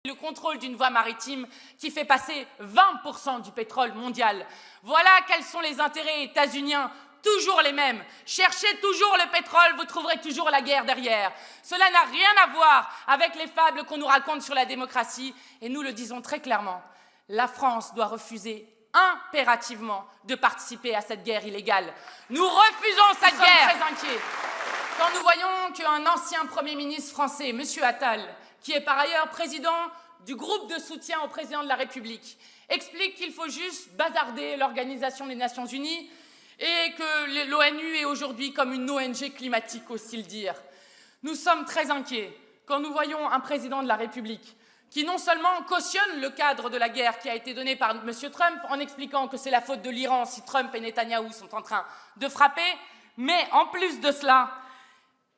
le contrôle d'une voie maritime qui fait passer 20% du pétrole mondial. Voilà quels sont les intérêts états-uniens, toujours les mêmes. Cherchez toujours le pétrole, vous trouverez toujours la guerre derrière. Cela n'a rien à voir avec les fables qu'on nous raconte sur la démocratie, et nous le disons très clairement. La France doit refuser impérativement de participer à cette guerre illégale. Nous refusons cette guerre. Nous sommes très inquiets quand nous voyons qu'un ancien Premier ministre français, M. Attal, qui est par ailleurs président du groupe de soutien au président de la République, explique qu'il faut juste bazarder l'Organisation des Nations Unies et que l'ONU est aujourd'hui comme une ONG climatique, ose-t-il dire. Nous sommes très inquiets quand nous voyons un président de la République qui non seulement cautionne le cadre de la guerre qui a été donné par M. Trump en expliquant que c'est la faute de l'Iran si Trump et Netanyahou sont en train de frapper, mais en plus de cela,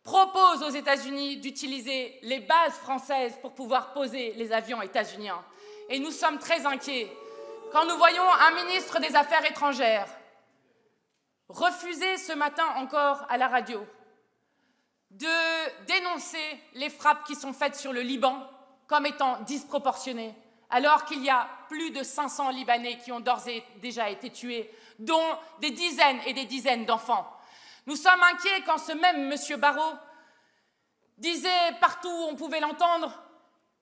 propose aux États-Unis d'utiliser les bases françaises pour pouvoir poser les avions états-uniens. Et nous sommes très inquiets quand nous voyons un ministre des Affaires étrangères refuser ce matin encore à la radio de dénoncer les frappes qui sont faites sur le Liban comme étant disproportionnées, alors qu'il y a plus de 500 Libanais qui ont d'ores et déjà été tués, dont des dizaines et des dizaines d'enfants. Nous sommes inquiets quand ce même M. Barrot disait partout où on pouvait l'entendre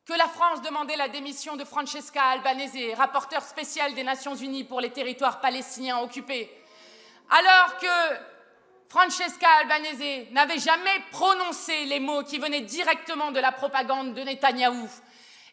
que la France demandait la démission de Francesca Albanese, rapporteure spéciale des Nations Unies pour les territoires palestiniens occupés, alors que Francesca Albanese n'avait jamais prononcé les mots qui venaient directement de la propagande de Netanyahou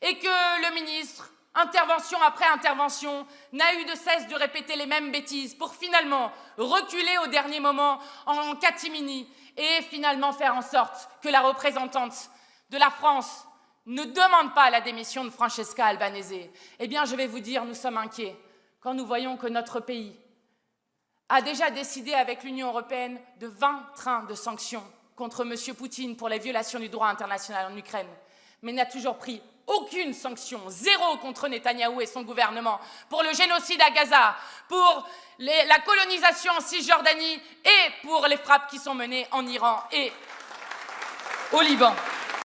et que le ministre, intervention après intervention, n'a eu de cesse de répéter les mêmes bêtises pour finalement reculer au dernier moment en catimini et finalement faire en sorte que la représentante de la France ne demande pas la démission de Francesca Albanese. Eh bien, je vais vous dire, nous sommes inquiets quand nous voyons que notre pays a déjà décidé avec l'Union européenne de 20 trains de sanctions contre M. Poutine pour les violations du droit international en Ukraine, mais n'a toujours pris aucune sanction, zéro contre Netanyahou et son gouvernement, pour le génocide à Gaza, pour la colonisation en Cisjordanie et pour les frappes qui sont menées en Iran et au Liban.